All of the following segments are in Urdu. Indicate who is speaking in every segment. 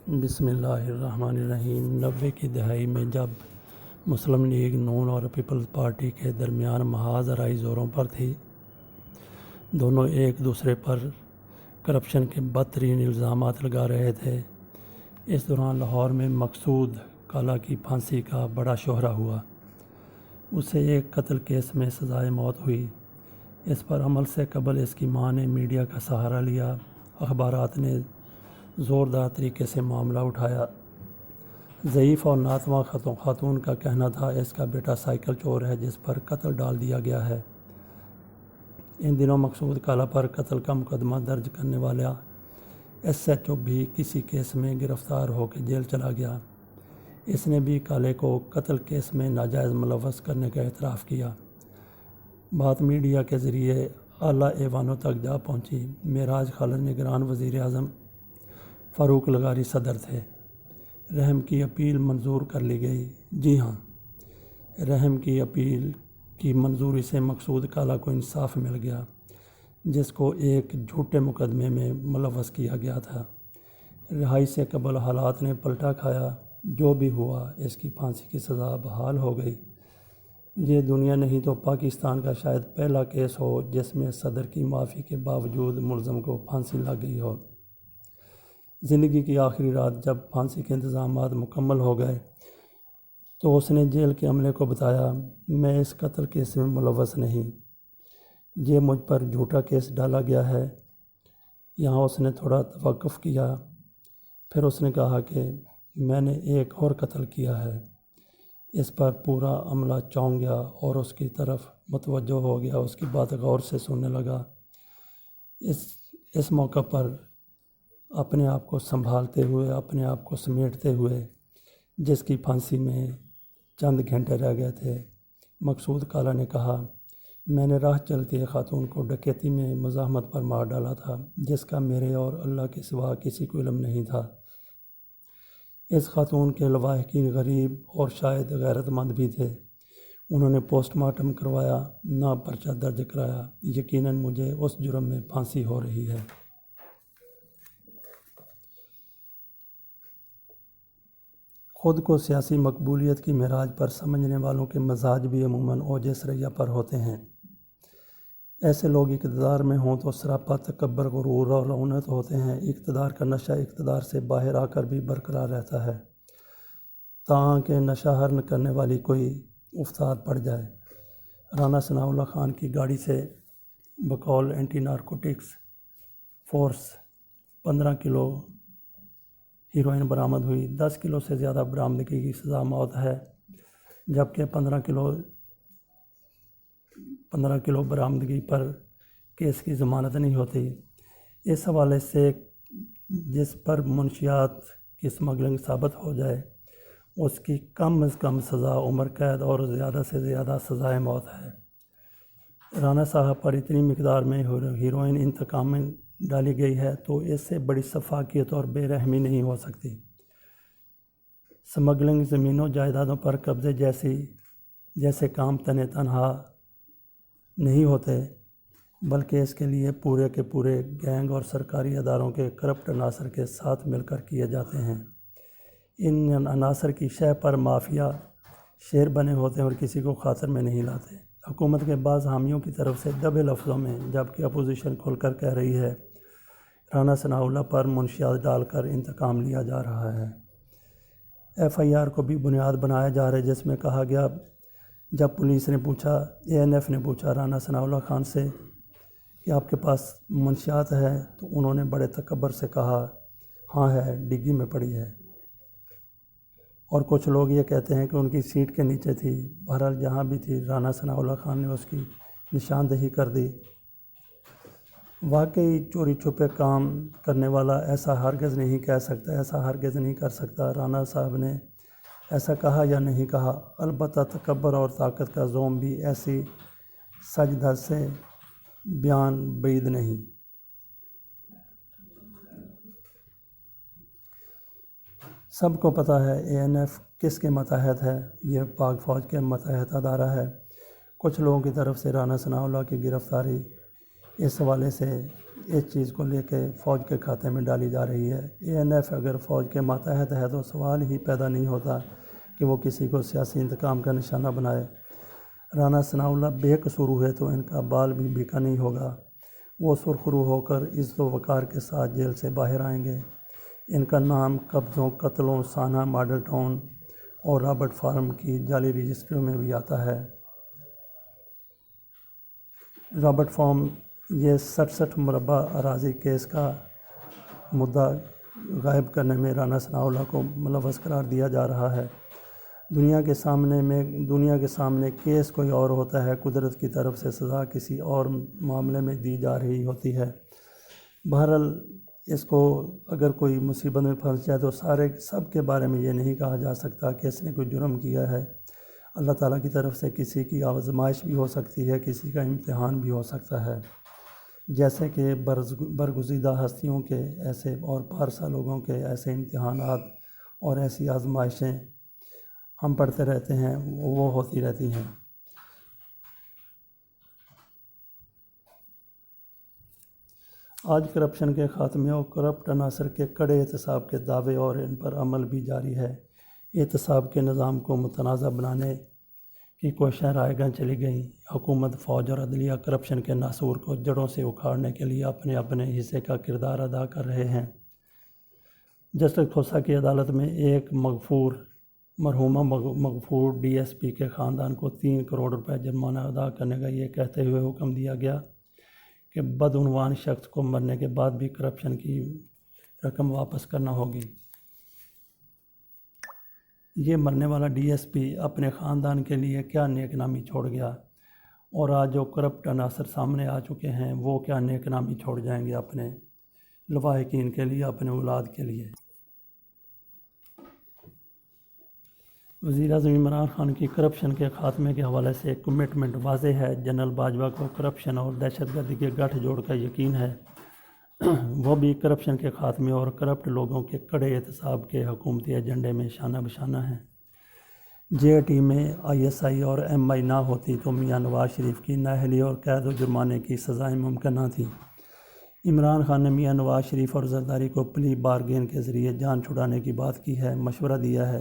Speaker 1: بسم اللہ الرحمن الرحیم۔ 90 کی دہائی میں جب مسلم لیگ نون اور پیپلز پارٹی کے درمیان محاذ آرائی زوروں پر تھی، دونوں ایک دوسرے پر کرپشن کے بدترین الزامات لگا رہے تھے۔ اس دوران لاہور میں مقصود کالا کی پھانسی کا بڑا شہرہ ہوا۔ اسے ایک قتل کیس میں سزائے موت ہوئی۔ اس پر عمل سے قبل اس کی ماں نے میڈیا کا سہارا لیا۔ اخبارات نے زوردار طریقے سے معاملہ اٹھایا۔ ضعیف اور ناتواں خاتون کا کہنا تھا اس کا بیٹا سائیکل چور ہے جس پر قتل ڈال دیا گیا ہے۔ ان دنوں مقصود کالا پر قتل کا مقدمہ درج کرنے والا SHO بھی کسی کیس میں گرفتار ہو کے جیل چلا گیا۔ اس نے بھی کالے کو قتل کیس میں ناجائز ملوث کرنے کا اعتراف کیا۔ بات میڈیا کے ذریعے اعلیٰ ایوانوں تک جا پہنچی۔ معراج خالد نگران وزیر اعظم فاروق لغاری صدر تھے۔ رحم کی اپیل منظور کر لی گئی۔ جی ہاں، رحم کی اپیل کی منظوری سے مقصود کالا کو انصاف مل گیا، جس کو ایک جھوٹے مقدمے میں ملوث کیا گیا تھا۔ رہائی سے قبل حالات نے پلٹا کھایا۔ جو بھی ہوا، اس کی پھانسی کی سزا بحال ہو گئی۔ یہ دنیا نہیں تو پاکستان کا شاید پہلا کیس ہو جس میں صدر کی معافی کے باوجود ملزم کو پھانسی لگ گئی ہو۔ زندگی کی آخری رات جب پھانسی کے انتظامات مکمل ہو گئے تو اس نے جیل کے عملے کو بتایا، میں اس قتل کیس میں ملوث نہیں، یہ مجھ پر جھوٹا کیس ڈالا گیا ہے۔ یہاں اس نے تھوڑا توقف کیا، پھر اس نے کہا کہ میں نے ایک اور قتل کیا ہے۔ اس پر پورا عملہ چونک گیا اور اس کی طرف متوجہ ہو گیا، اس کی بات غور سے سننے لگا۔ اس موقع پر اپنے آپ کو سنبھالتے ہوئے، اپنے آپ کو سمیٹتے ہوئے، جس کی پھانسی میں چند گھنٹے رہ گئے تھے، مقصود کالا نے کہا، میں نے راہ چلتی خاتون کو ڈکیتی میں مزاحمت پر مار ڈالا تھا، جس کا میرے اور اللہ کے سوا کسی کو علم نہیں تھا۔ اس خاتون کے لواحقین غریب اور شاید غیرت مند بھی تھے۔ انہوں نے پوسٹ مارٹم کروایا، نہ پرچہ درج کرایا۔ یقیناً مجھے اس جرم میں پھانسی ہو رہی ہے۔ خود کو سیاسی مقبولیت کی معراج پر سمجھنے والوں کے مزاج بھی عموماً اوج ثریا پر ہوتے ہیں۔ ایسے لوگ اقتدار میں ہوں تو سراپا تکبر، غرور اور رعونت ہوتے ہیں۔ اقتدار کا نشہ اقتدار سے باہر آ کر بھی برقرار رہتا ہے، تاں کہ نشہ ہرن کرنے والی کوئی افتاد پڑ جائے۔ رانا ثناء اللہ خان کی گاڑی سے بقول اینٹی نارکوٹکس فورس 15 کلو ہیروئن برآمد ہوئی۔ 10 کلو سے زیادہ برآمدگی کی سزا موت ہے، جبکہ 15 کلو برآمدگی پر کیس کی ضمانت نہیں ہوتی۔ اس حوالے سے جس پر منشیات کی اسمگلنگ ثابت ہو جائے، اس کی کم از کم سزا عمر قید اور زیادہ سے زیادہ سزائے موت ہے۔ رانا صاحب پر اتنی مقدار میں ہیروئن انتقام میں ڈالی گئی ہے تو اس سے بڑی سفاکیت اور بے رحمی نہیں ہو سکتی۔ اسمگلنگ زمینوں جائیدادوں پر قبضے جیسے کام تنہا نہیں ہوتے، بلکہ اس کے لیے پورے کے پورے گینگ اور سرکاری اداروں کے کرپٹ عناصر کے ساتھ مل کر کیے جاتے ہیں۔ ان عناصر کی شہ پر مافیا شیر بنے ہوتے ہیں اور کسی کو خاطر میں نہیں لاتے۔ حکومت کے بعض حامیوں کی طرف سے دبے لفظوں میں، جبکہ اپوزیشن کھل کر کہہ رہی ہے، رانا ثناء اللہ پر منشیات ڈال کر انتقام لیا جا رہا ہے۔ FIR کو بھی بنیاد بنایا جا رہا ہے، جس میں کہا گیا، جب پولیس نے پوچھا، ANF نے پوچھا رانا ثناء اللہ خان سے کہ آپ کے پاس منشیات ہے، تو انہوں نے بڑے تکبر سے کہا، ہاں ہے، ڈگی میں پڑی ہے۔ اور کچھ لوگ یہ کہتے ہیں کہ ان کی سیٹ کے نیچے تھی۔ بہرحال جہاں بھی تھی، رانا ثناء اللہ خان نے اس کی نشاندہی کر دی۔ واقعی چوری چھپے کام کرنے والا ایسا ہرگز نہیں کہہ سکتا، ایسا ہرگز نہیں کر سکتا۔ رانا صاحب نے ایسا کہا یا نہیں کہا، البتہ تکبر اور طاقت کا زوم بھی ایسی سج دھج سے بیان بعید نہیں۔ سب کو پتہ ہے ANF کس کے ماتحت ہے، یہ پاک فوج کے ماتحت ادارہ ہے۔ کچھ لوگوں کی طرف سے رانا ثناء اللہ کی گرفتاری اس حوالے سے اس چیز کو لے کے فوج کے کھاتے میں ڈالی جا رہی ہے۔ ANF اگر فوج کے ماتحت ہے تو سوال ہی پیدا نہیں ہوتا کہ وہ کسی کو سیاسی انتقام کا نشانہ بنائے۔ رانا ثناءاللہ بے قصور ہوئے تو ان کا بال بھی بیکا نہیں ہوگا۔ وہ سرخرو ہو کر عزت و وقار کے ساتھ جیل سے باہر آئیں گے۔ ان کا نام قبضوں، قتلوں، سانحہ ماڈل ٹاؤن اور رابرٹ فارم کی جعلی رجسٹریوں میں بھی آتا ہے۔ رابرٹ فارم یہ 67 مربع اراضی کیس کا مدعا غائب کرنے میں رانا ثناءاللہ کو ملوث قرار دیا جا رہا ہے۔ دنیا کے سامنے کیس کوئی اور ہوتا ہے، قدرت کی طرف سے سزا کسی اور معاملے میں دی جا رہی ہوتی ہے۔ بہرحال اس کو اگر کوئی مصیبت میں پھنس جائے تو سب کے بارے میں یہ نہیں کہا جا سکتا کہ اس نے کوئی جرم کیا ہے۔ اللہ تعالیٰ کی طرف سے کسی کی آزمائش بھی ہو سکتی ہے، کسی کا امتحان بھی ہو سکتا ہے، جیسے کہ برگزیدہ ہستیوں کے ایسے اور پارسا لوگوں کے ایسے امتحانات اور ایسی آزمائشیں ہم پڑھتے رہتے ہیں، وہ ہوتی رہتی ہیں۔ آج کرپشن کے خاتمے اور کرپٹ عناصر کے کڑے احتساب کے دعوے اور ان پر عمل بھی جاری ہے۔ احتساب کے نظام کو متنازع بنانے کی کوششیں رائے گاں چلی گئیں۔ حکومت، فوج اور عدلیہ کرپشن کے ناسور کو جڑوں سے اکھاڑنے کے لیے اپنے اپنے حصے کا کردار ادا کر رہے ہیں۔ جسٹس کھوسہ کی عدالت میں ایک مرحومہ مغفور DSP کے خاندان کو 3 کروڑ روپے جرمانہ ادا کرنے کا یہ کہتے ہوئے حکم دیا گیا کہ بدعنوان شخص کو مرنے کے بعد بھی کرپشن کی رقم واپس کرنا ہوگی۔ یہ مرنے والا DSP اپنے خاندان کے لیے کیا نیک نامی چھوڑ گیا، اور آج جو کرپٹ عناصر سامنے آ چکے ہیں وہ کیا نیک نامی چھوڑ جائیں گے اپنے لواحقین کے لیے، اپنے اولاد کے لیے۔ وزیراعظم عمران خان کی کرپشن کے خاتمے کے حوالے سے ایک کمٹمنٹ واضح ہے۔ جنرل باجوہ کو کرپشن اور دہشت گردی کے گٹھ جوڑ کا یقین ہے۔ وہ بھی کرپشن کے خاتمے اور کرپٹ لوگوں کے کڑے احتساب کے حکومتی ایجنڈے میں شانہ بشانہ ہیں۔ JAT میں ISI اور MI نہ ہوتی تو میاں نواز شریف کی نااہلی اور قید و جرمانے کی سزائیں ممکن نہ تھیں۔ عمران خان نے میاں نواز شریف اور زرداری کو پلی بارگین کے ذریعے جان چھڑانے کی بات کی ہے، مشورہ دیا ہے۔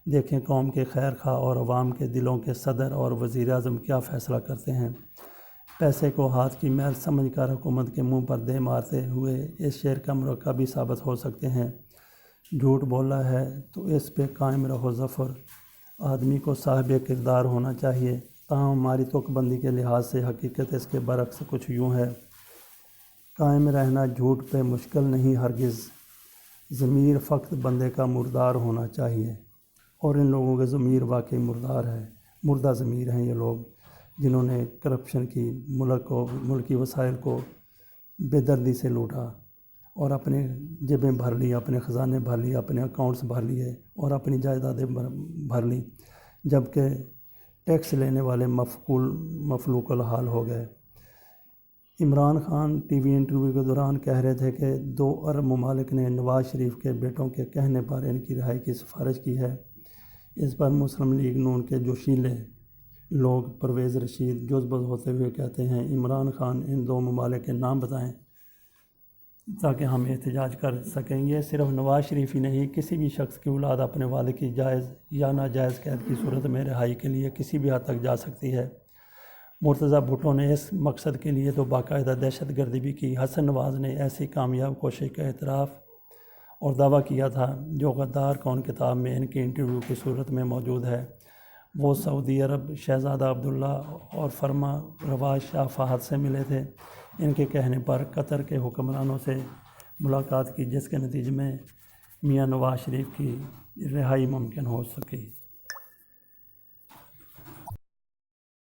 Speaker 1: دیکھیں قوم کے خیر خواہ اور عوام کے دلوں کے صدر اور وزیر اعظم کیا فیصلہ کرتے ہیں۔ پیسے کو ہاتھ کی میل سمجھ کر حکومت کے منہ پر دے مارتے ہوئے اس شعر کا مرکب بھی ثابت ہو سکتے ہیں۔ جھوٹ بولا ہے تو اس پہ قائم رہو ظفر۔ آدمی کو صاحب کردار ہونا چاہیے، تاہم ہماری تک بندی کے لحاظ سے حقیقت اس کے برعکس کچھ یوں ہے۔ قائم رہنا جھوٹ پہ مشکل نہیں ہرگز، ضمیر فقط بندے کا مردار ہونا چاہیے، اور ان لوگوں کا ضمیر واقعی مردار ہے، مردہ ضمیر ہیں یہ لوگ جنہوں نے کرپشن کی ملکی وسائل کو بے دردی سے لوٹا اور اپنے جیبیں بھر لی، اپنے خزانے بھر لیے، اپنے اکاؤنٹس بھر لیے اور اپنی جائیدادیں بھر لی، جبکہ ٹیکس لینے والے مفلوق الحال ہو گئے۔ عمران خان TV انٹرویو کے دوران کہہ رہے تھے کہ 2 ارب ممالک نے نواز شریف کے بیٹوں کے کہنے پر ان کی رہائی کی سفارش کی ہے۔ اس پر مسلم لیگ نون کے جوشیلے لوگ پرویز رشید جزبز ہوتے ہوئے کہتے ہیں عمران خان ان 2 ممالک کے نام بتائیں تاکہ ہم احتجاج کر سکیں۔ یہ صرف نواز شریف ہی نہیں، کسی بھی شخص کی اولاد اپنے والد کی جائز یا ناجائز قید کی صورت میں رہائی کے لیے کسی بھی حد تک جا سکتی ہے۔ مرتضیٰ بھٹو نے اس مقصد کے لیے تو باقاعدہ دہشت گردی بھی کی۔ حسن نواز نے ایسی کامیاب کوشش کا اعتراف اور دعویٰ کیا تھا جو غدار کون کتاب میں ان کے انٹرویو کی صورت میں موجود ہے۔ وہ سعودی عرب شہزادہ عبداللہ اور فرما رواج شاہ فہد سے ملے تھے، ان کے کہنے پر قطر کے حکمرانوں سے ملاقات کی، جس کے نتیجے میں میاں نواز شریف کی رہائی ممکن ہو سکی۔